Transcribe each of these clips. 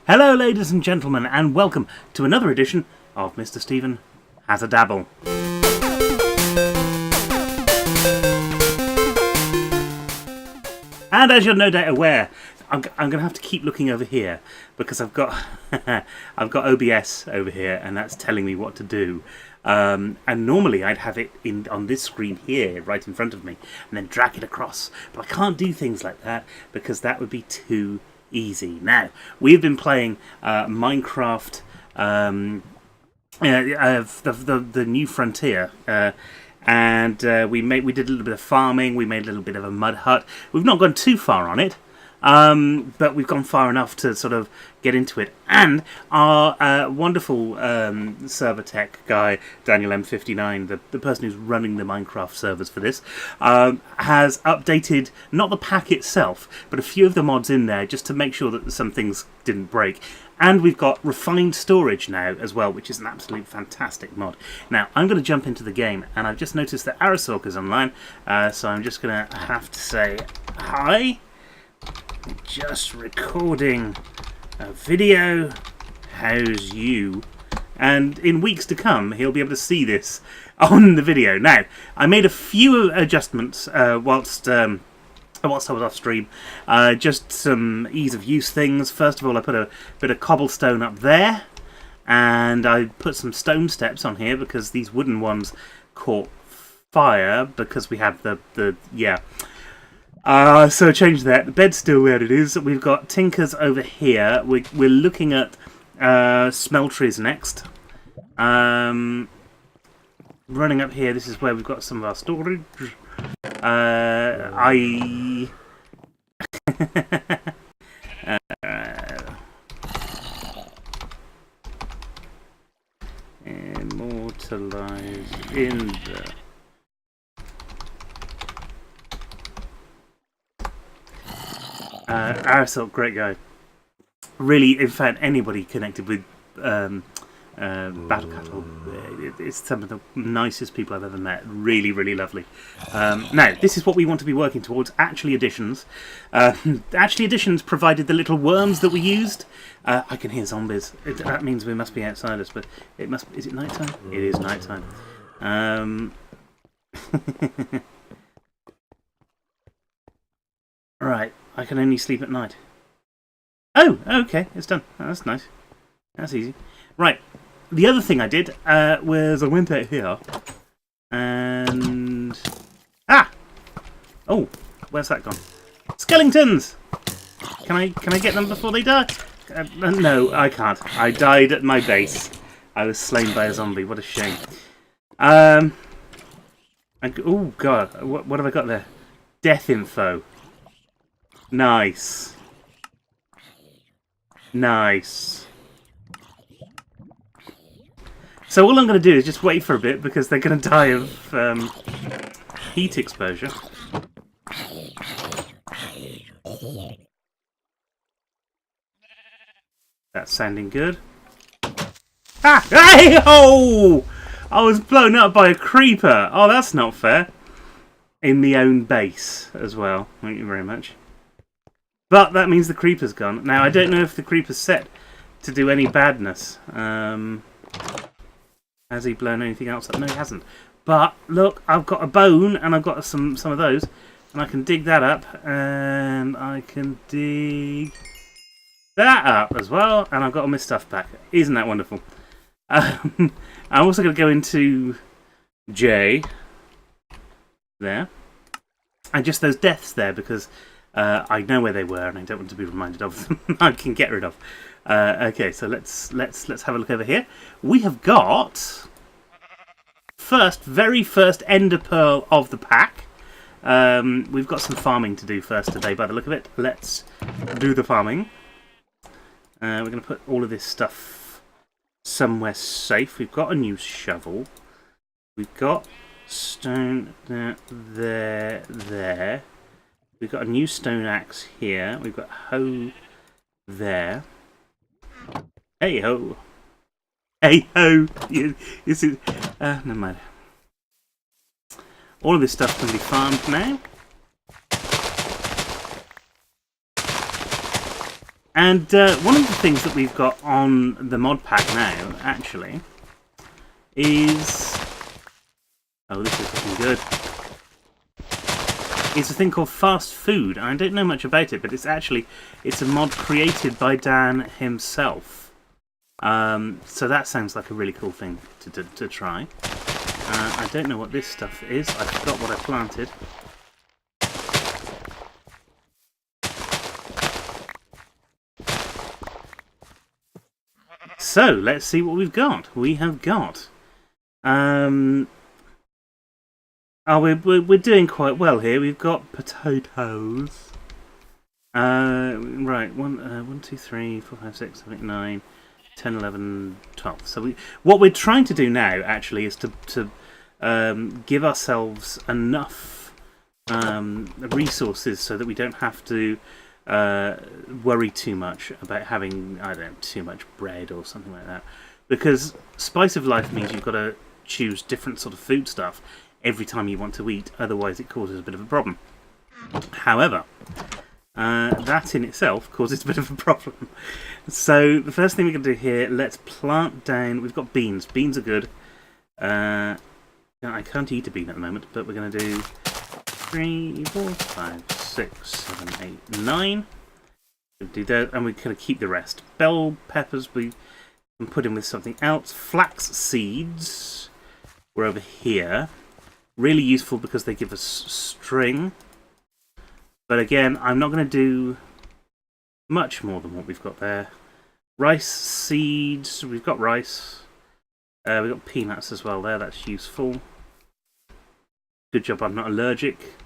Hello ladies and gentlemen, and welcome to another edition of Mr. Stephen Has a Dabble. And as you're no doubt aware, I'm going to have to keep looking over here because I've got I've got OBS over here, and that's telling me what to do. And normally I'd have it on this screen here, right in front of me, and then drag it across. But I can't do things like that because that would be too easy. Now, we've been playing Minecraft, the New Frontier, and we did a little bit of farming. We made a little bit of a mud hut. We've not gone too far on it, but we've gone far enough to sort of get into it. And our wonderful server tech guy, Daniel M59, the person who's running the Minecraft servers for this, has updated not the pack itself, but a few of the mods in there just to make sure that some things didn't break. And we've got refined storage now as well, which is an absolute fantastic mod. Now, I'm going to jump into the game, and I've just noticed that Arisork is online, so I'm just going to have to say hi. Just recording a video. How's you? And in weeks to come, he'll be able to see this on the video. Now, I made a few adjustments whilst I was off stream. Just some ease of use things. First of all, I put a bit of cobblestone up there, and I put some stone steps on here because these wooden ones caught fire because we had so I changed that. The bed's still where it is. We've got tinkers over here. We're looking at smeltries next. Running up here, this is where we've got some of our storage. Immortalize in the... Arisork, great guy. Really, in fact, anybody connected with Battle Cattle, it's some of the nicest people I've ever met. Really, really lovely. Now, this is what we want to be working towards. Actually, additions. Actually, additions provided the little worms that we used. I can hear zombies. That means we must be outside us, but it must. Is it night time? It is night time. Right. I can only sleep at night. Oh, okay, it's done. Oh, that's nice. That's easy. Right. The other thing I did was I went out here and... Oh, where's that gone? Skeletons! Can I get them before they die? No, I can't. I died at my base. I was slain by a zombie. What a shame. Oh, God. What have I got there? Death info. Nice. Nice. So all I'm going to do is just wait for a bit because they're going to die of heat exposure. That's sounding good. Ah! Hey! Oh! I was blown up by a creeper. Oh, that's not fair. In the own base as well. Thank you very much. But that means the creeper's gone. Now, I don't know if the creeper's set to do any badness. Has he blown anything else up? No, he hasn't. But, look, I've got a bone, and I've got some of those. And I can dig that up, and I can dig that up as well. And I've got all my stuff back. Isn't that wonderful? I'm also going to go into J. There. And just those deaths there, because... I know where they were, and I don't want to be reminded of them. I can get rid of. Okay, so let's have a look over here. We have got very first ender pearl of the pack. We've got some farming to do first today, by the look of it. Let's do the farming. We're going to put all of this stuff somewhere safe. We've got a new shovel. We've got stone there. We've got a new stone axe here. We've got hoe there. Hey ho! Hey ho! This is never mind. All of this stuff can be farmed now. And one of the things that we've got on the mod pack now, actually, is... Oh, this is looking good. It's a thing called fast food. I don't know much about it, but it's a mod created by Dan himself. So that sounds like a really cool thing to try. I don't know what this stuff is. I forgot what I planted. So, let's see what we've got. We have got... we're doing quite well here. We've got potatoes. Right, 1, 2, 3, 4, 5, 6, 7, 8, 9, 10, 11, 12. So what we're trying to do now, actually, is to give ourselves enough resources so that we don't have to worry too much about having, I don't know, too much bread or something like that. Because spice of life means you've got to choose different sort of food stuff every time you want to eat, otherwise it causes a bit of a problem. However, that in itself causes a bit of a problem. So the first thing we're going to do here, let's plant down, we've got beans. Beans are good. I can't eat a bean at the moment, but we're going to do 3, 4, 5, 6, 7, 8, 9. We'll do that, and we're going to keep the rest. Bell peppers we can put in with something else. Flax seeds were over here. Really useful because they give us string. But again, I'm not going to do much more than what we've got there. Rice seeds, we've got rice. We've got peanuts as well there, that's useful. Good job I'm not allergic.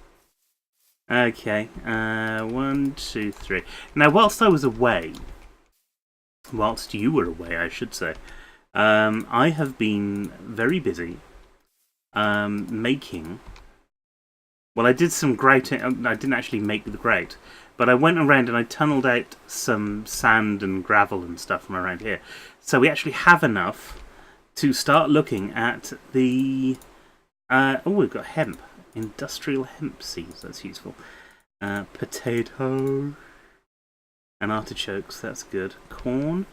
Okay, 1, 2, 3. Now, whilst I was away, whilst you were away, I should say, I have been very busy making... Well, I did some grouting. I didn't actually make the grout, but I went around and I tunnelled out some sand and gravel and stuff from around here. So we actually have enough to start looking at the... oh, we've got hemp. Industrial hemp seeds, that's useful. Potato and artichokes, that's good. Corn.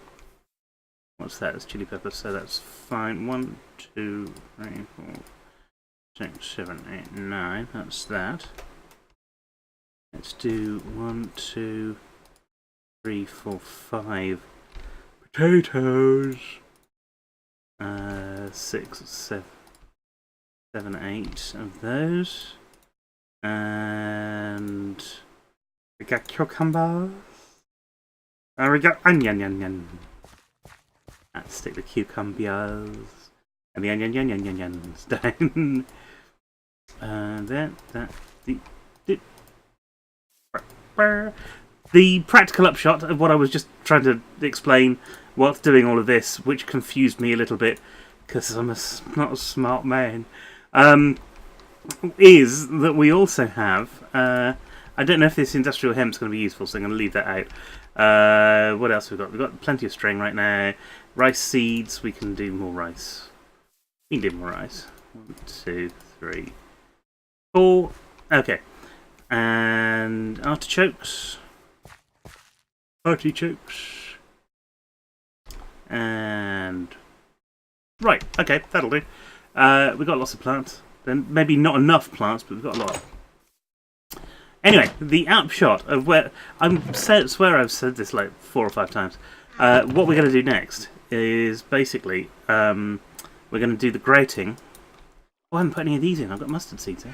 What's that? It's chili pepper, so that's fine. 1, 2, 3, 4, 6, 7, 8, 9. That's that. Let's do 1, 2, 3, 4, 5 potatoes. 6, 7, 8 of those. And we got cucumbers. And we got onion. Let's stick the cucumbers and the onions down. The practical upshot of what I was just trying to explain whilst doing all of this, which confused me a little bit because I'm not a smart man, is that we also have... I don't know if this industrial hemp is going to be useful, so I'm going to leave that out. What else have we got? We've got plenty of string right now. Rice seeds, we can do more rice. We can do more rice. 1, 2, 3, 4. Okay. And artichokes. And... Right, okay, that'll do. We've got lots of plants. Then maybe not enough plants, but we've got a lot. Anyway, the upshot of where... I swear I've said this like 4 or 5 times. What we're going to do next is basically... we're going to do the grating. Oh, I haven't put any of these in. I've got mustard seeds in.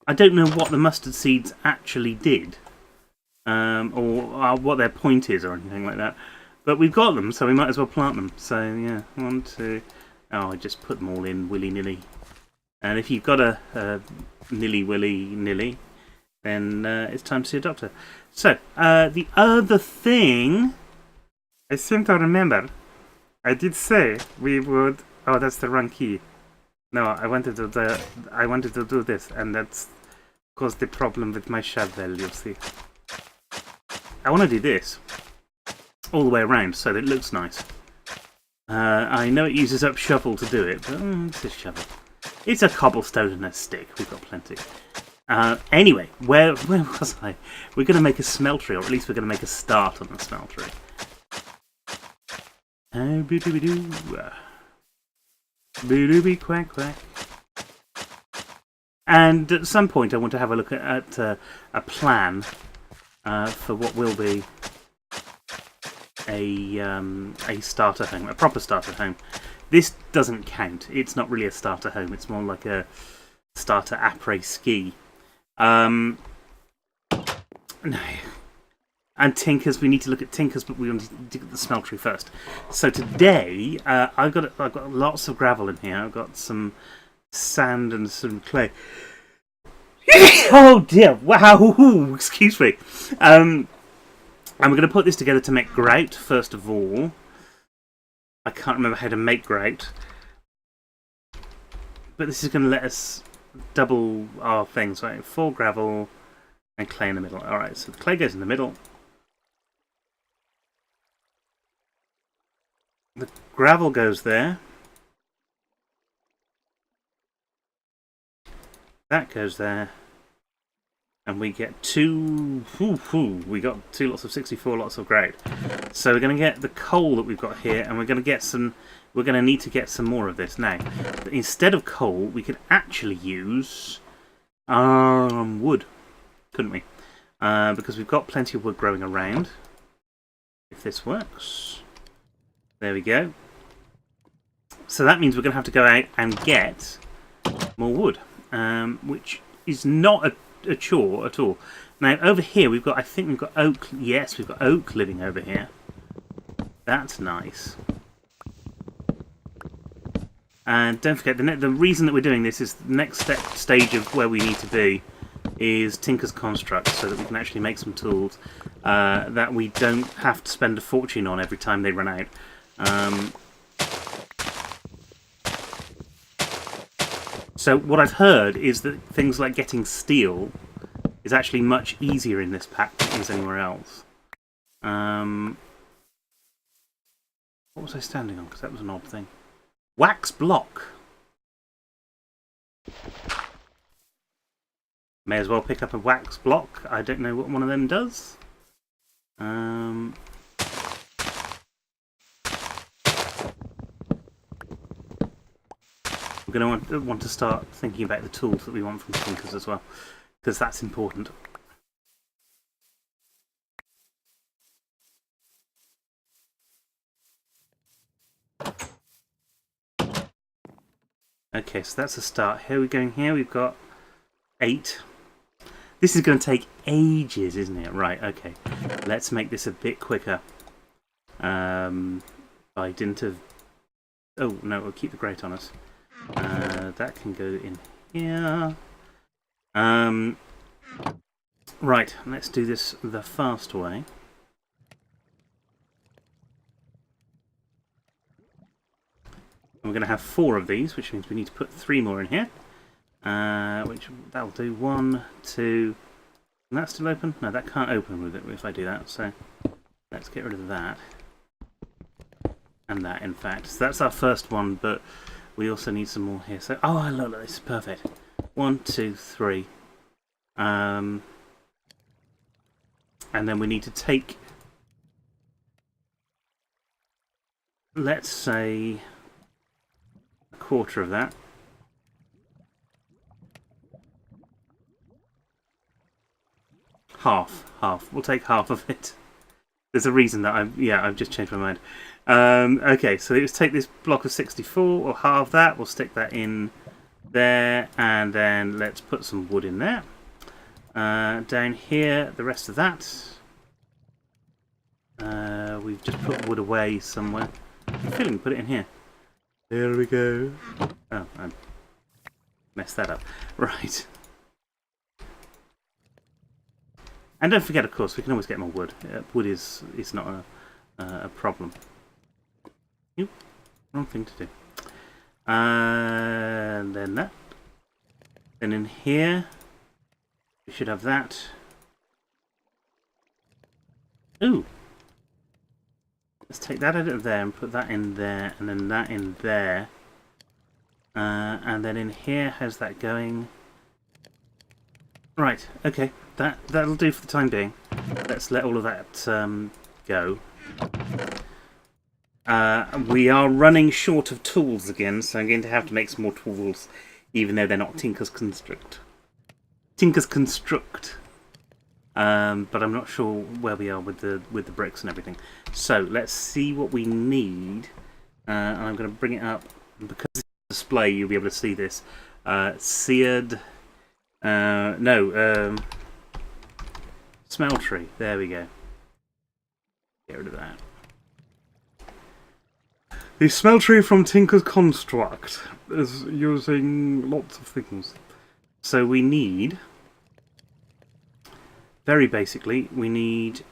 I don't know what the mustard seeds actually did. Or what their point is or anything like that. But we've got them, so we might as well plant them. So, yeah. 1, 2... Oh, I just put them all in willy-nilly. And if you've got a nilly-willy-nilly, then it's time to see a doctor. So, the other thing... I seem to remember. I did say we would... Oh, that's the wrong key. No, I wanted to do this, and that's caused the problem with my shovel, you'll see. I want to do this all the way around so that it looks nice. I know it uses up shovel to do it, but it's a shovel. It's a cobblestone and a stick. We've got plenty. Anyway, where was I? We're going to make a smeltery, or at least we're going to make a start on the smeltery. Boo-doo-bee quack quack. And at some point I want to have a look at a plan for what will be a starter home, a proper starter home. This doesn't count. It's not really a starter home. It's more like a starter après-ski. No. And tinkers, we need to look at tinkers, but we want to look at the smeltery first. So today, I've got lots of gravel in here. I've got some sand and some clay. Oh dear! Wow! Excuse me. And we're going to put this together to make grout first of all. I can't remember how to make grout, but this is going to let us double our things. Right, 4 gravel and clay in the middle. All right, so the clay goes in the middle. The gravel goes there. That goes there. And we get 2... we got 2 lots of 64 lots of grout. So we're going to get the coal that we've got here, and we're going to get some... We're going to need to get some more of this. Now, instead of coal, we could actually use wood, couldn't we? Because we've got plenty of wood growing around. If this works. There we go. So that means we're going to have to go out and get more wood, which is not a chore at all. Now over here we've got, I think we've got oak. Yes, we've got oak living over here. That's nice. And don't forget, the reason that we're doing this is the next stage of where we need to be is Tinker's Construct, so that we can actually make some tools that we don't have to spend a fortune on every time they run out. So what I've heard is that things like getting steel is actually much easier in this pack than it is anywhere else. What was I standing on? Because that was an odd thing. Wax block. May as well pick up a wax block. I don't know what one of them does. We're going to want to start thinking about the tools that we want from Tinkers as well, because that's important. Okay, so that's a start. Here we're going here. We've got 8. This is going to take ages, isn't it? Right, okay. Let's make this a bit quicker. By dint of... Oh, no, we'll keep the grate on us. That can go in here. Right, let's do this the fast way. And we're going to have 4 of these, which means we need to put 3 more in here. Which that'll do. 1, 2. Can that still open? No, that can't open with it if I do that. So let's get rid of that. And that, in fact. So that's our first one, but we also need some more here. So, oh, look, this is perfect. 1, 2, 3. And then we need to take, let's say, a quarter of that. Half. We'll take half of it. There's a reason that I've just changed my mind. Okay, so let's take this block of 64, or half that. We'll stick that in there, and then let's put some wood in there. Down here, the rest of that. We've just put wood away somewhere. I'm feeling put it in here. There we go. Oh, I messed that up. Right. And don't forget, of course, we can always get more wood. Wood is not a problem. Oop, wrong thing to do. And then that. Then in here, we should have that. Ooh. Let's take that out of there and put that in there, and then that in there. And then in here, how's that going? Right, okay. That'll do for the time being. Let's let all of that go. We are running short of tools again, so I'm going to have to make some more tools, even though they're not Tinker's Construct. Tinker's Construct. But I'm not sure where we are with the bricks and everything. So let's see what we need. And I'm going to bring it up because it's a display. You'll be able to see this. Seared. Smeltry. There we go. Get rid of that. The Smeltry from Tinker's Construct is using lots of things. So we need, very basically, we need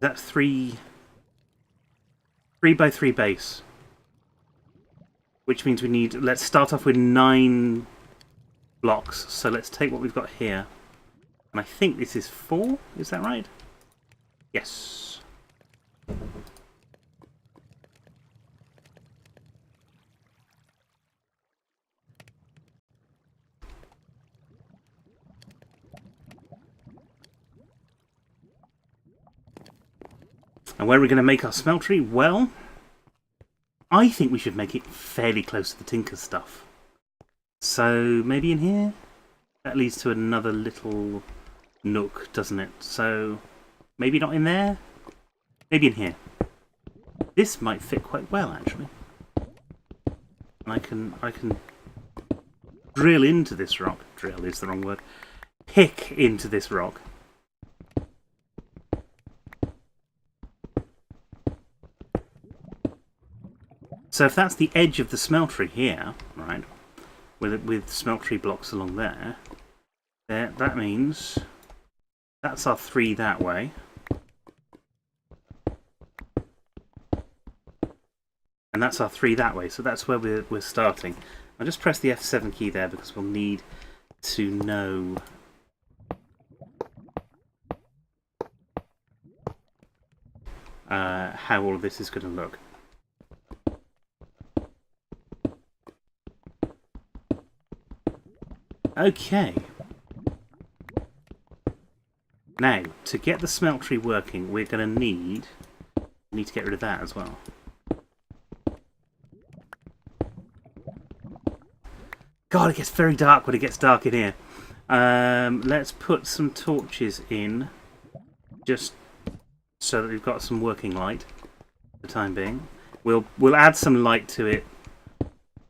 that 3 by 3 base, which means we need, let's start off with 9 blocks. So let's take what we've got here, and I think this is 4, is that right? Yes. And where are we going to make our smeltery? Well, I think we should make it fairly close to the Tinker stuff. So maybe in here? That leads to another little nook, doesn't it? So maybe not in there? Maybe in here. This might fit quite well, actually. And I can drill into this rock. Drill is the wrong word. Pick into this rock. So if that's the edge of the smeltery here, right, with smeltery blocks along there, that means that's our 3 that way. And that's our 3 that way, so that's where we're starting. I'll just press the F7 key there because we'll need to know how all of this is going to look. Okay. Now, to get the smeltery working, we're going to need to get rid of that as well. God, it gets very dark when it gets dark in here. Let's put some torches in, just so that we've got some working light for the time being. We'll add some light to it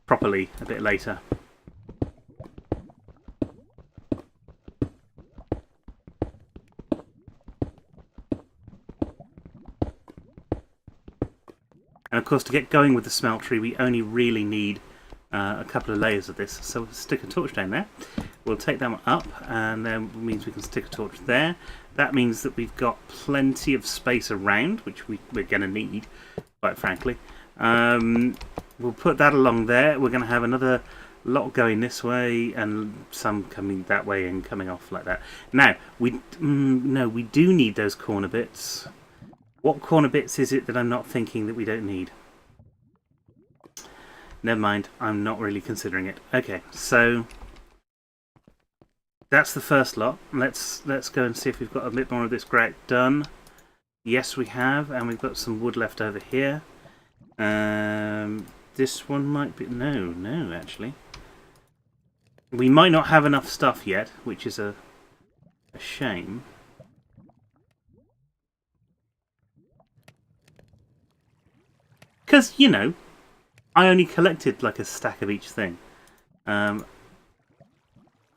properly a bit later. And of course, to get going with the smeltery, we only really need a couple of layers of this. So we'll stick a torch down there. We'll take that one up, and then means we can stick a torch there. That means that we've got plenty of space around, which we're going to need, quite frankly. We'll put that along there. We're going to have another lot going this way, and some coming that way and coming off like that. Now, we do need those corner bits. What corner bits is it that I'm not thinking that we don't need? Never mind, I'm not really considering it. Okay, so that's the first lot. Let's go and see if we've got a bit more of this grout done. Yes, we have, and we've got some wood left over here. This one might be... No, actually. We might not have enough stuff yet, which is a shame. Because, you know, I only collected like a stack of each thing.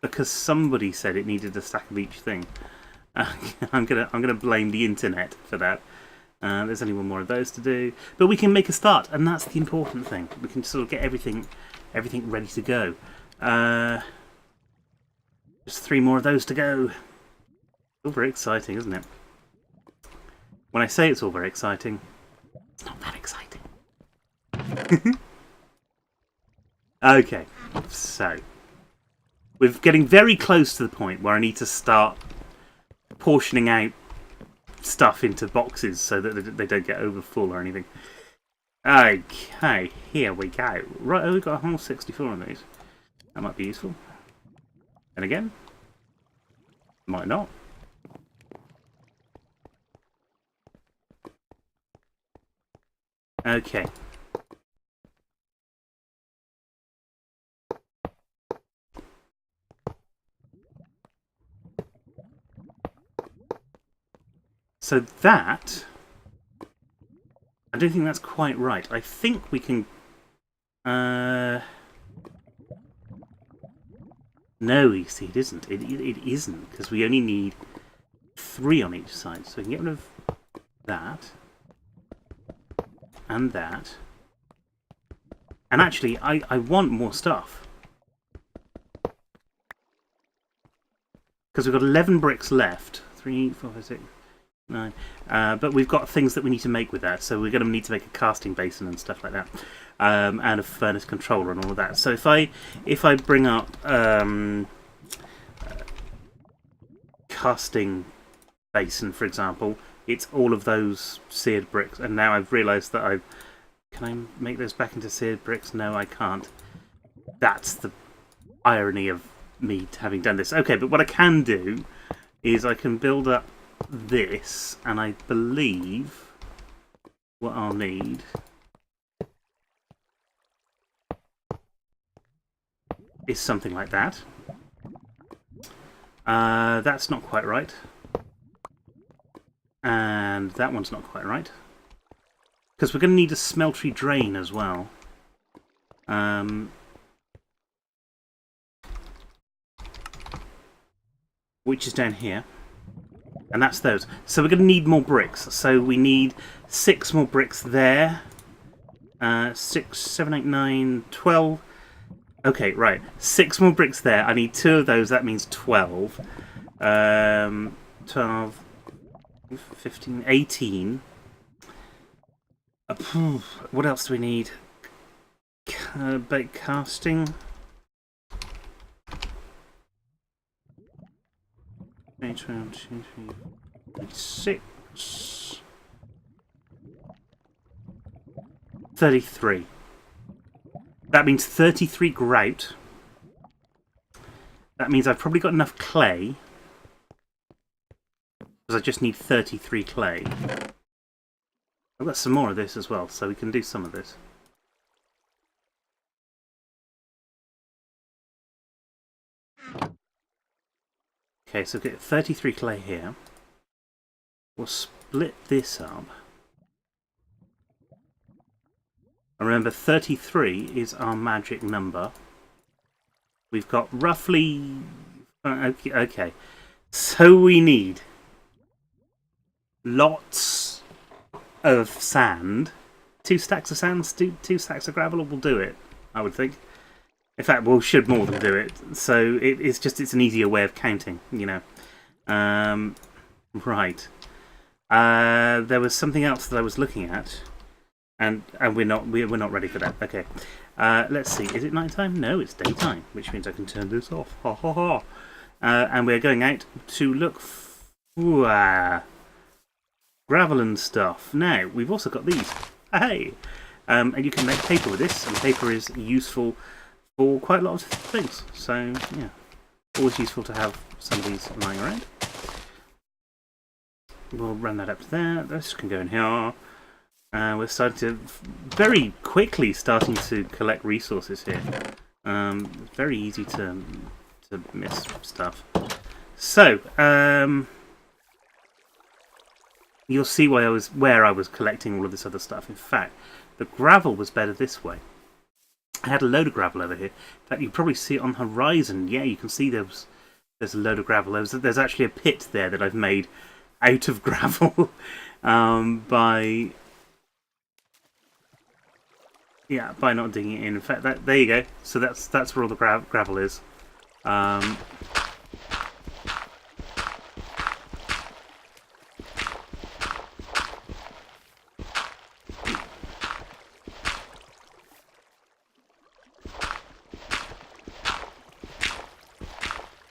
Because somebody said it needed a stack of each thing. I'm gonna blame the internet for that. There's only one more of those to do, but we can make a start, and that's the important thing. We can sort of get everything ready to go. Just 3 more of those to go. All very exciting, isn't it? When I say it's all very exciting, it's not that exciting. Okay, so we're getting very close to the point where I need to start portioning out stuff into boxes so that they don't get overfull or anything. Okay, here we go. Right, oh, we've got a whole 64 of these. That might be useful. And again, might not. Okay. So that, I don't think that's quite right. I think we can, no, you see, it isn't. It isn't, because we only need 3 on each side. So we can get rid of that. And that. And actually, I want more stuff. Because we've got 11 bricks left. 3, 4, 5, 6, 9. But we've got things that we need to make with that. So we're going to need to make a casting basin and stuff like that. And a furnace controller and all of that. So if I bring up casting basin, for example, it's all of those seared bricks. And now I've realised that can I make those back into seared bricks? No, I can't. That's the irony of me having done this. Okay, but what I can do is I can build up this, and I believe what I'll need is something like that. That's not quite right. And that one's not quite right. Because we're going to need a smeltry drain as well. Which is down here. And that's those. So we're going to need more bricks. So we need 6 more bricks there. 6, 7, 8, 9, 12. Okay, right. 6 more bricks there. I need 2 of those. That means 12. 12, 15, 18. What else do we need? Bake casting. 8, 12, 2, 3, 6. 33. That means 33 grout. That means I've probably got enough clay. Because I just need 33 clay. I've got some more of this as well, so we can do some of this. Okay, so get 33 clay here. We'll split this up. And remember, 33 is our magic number. We've got roughly... Okay. So we need lots of sand. 2 stacks of sand, 2 stacks of gravel will do it, I would think. In fact, we should more than do it. So it's an easier way of counting, you know. Right. There was something else that I was looking at, and we're not ready for that. Okay. Let's see. Is it nighttime? No, it's daytime, which means I can turn this off. Ha ha ha. And we're going out to look for gravel and stuff. Now we've also got these. Hey. And you can make paper with this, and paper is useful for quite a lot of things. So, yeah, always useful to have some of these lying around. We'll run that up to there. This can go in here. We're starting to very quickly to collect resources here. Very easy to miss stuff. So, you'll see where I was collecting all of this other stuff. In fact, the gravel was better this way. I had a load of gravel over here. In fact, you can probably see it on the horizon. Yeah, you can see there's a load of gravel. There's actually a pit there that I've made out of gravel by not digging it in. In fact, there you go. So that's where all the gravel is.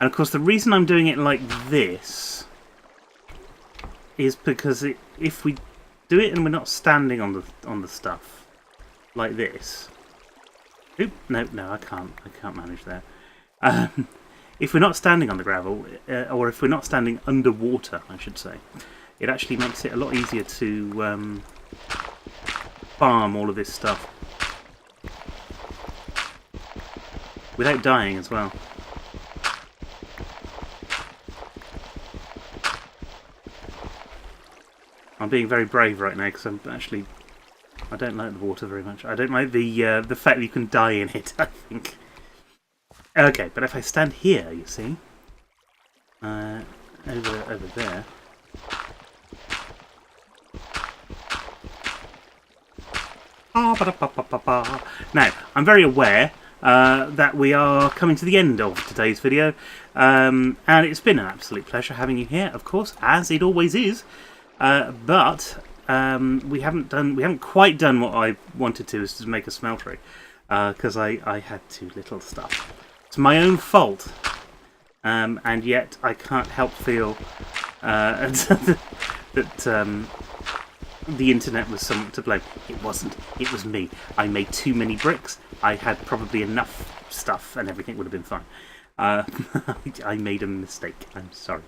And of course, the reason I'm doing it like this is because if we do it and we're not standing on the stuff like this. Oop, no, I can't manage there. If we're not standing on the gravel, or if we're not standing underwater, I should say, it actually makes it a lot easier to farm all of this stuff without dying as well. I'm being very brave right now because I don't like the water very much. I don't like the fact that you can die in it, I think. Okay, but if I stand here, you see, over there. Now, I'm very aware that we are coming to the end of today's video, and it's been an absolute pleasure having you here, of course, as it always is. But we haven't quite done what I wanted to, is to make a smeltery, because I had too little stuff. It's my own fault, and yet I can't help feel that the internet was somewhat to blame. It wasn't. It was me. I made too many bricks. I had probably enough stuff, and everything would have been fine. I made a mistake. I'm sorry.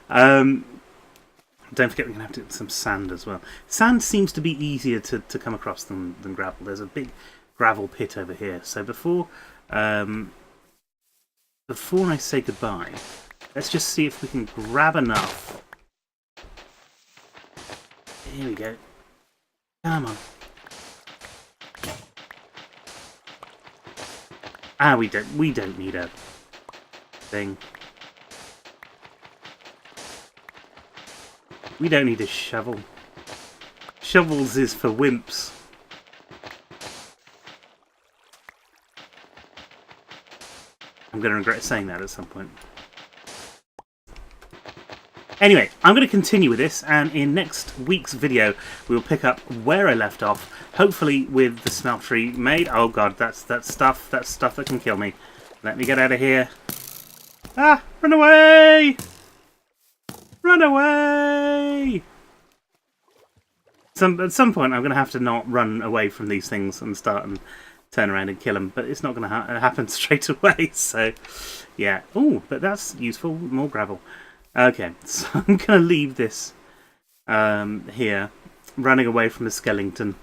Don't forget we're going to have to get some sand as well. Sand seems to be easier to come across than gravel. There's a big gravel pit over here. So before I say goodbye, let's just see if we can grab enough. Here we go. Come on. We don't need a thing. We don't need a shovel. Shovels is for wimps. I'm going to regret saying that at some point. Anyway, I'm going to continue with this, and in next week's video we'll pick up where I left off, hopefully with the smeltery made. Oh god, that's stuff that can kill me. Let me get out of here. Ah, run away! Run away! At some point I'm going to have to not run away from these things and start and turn around and kill them, but it's not going to happen straight away, so yeah. Oh, but that's useful, more gravel. Okay, so I'm going to leave this here, running away from the skeleton.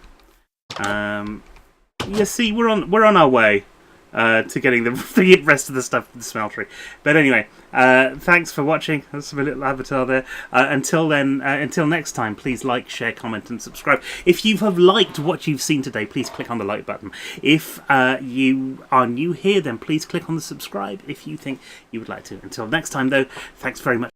You see, we're on our way to getting the rest of the stuff from the smeltery. But anyway, thanks for watching. That's my little avatar there. Until then, until next time, please like, share, comment, and subscribe. If you have liked what you've seen today, please click on the like button. If you are new here, then please click on the subscribe if you think you would like to. Until next time, though, thanks very much.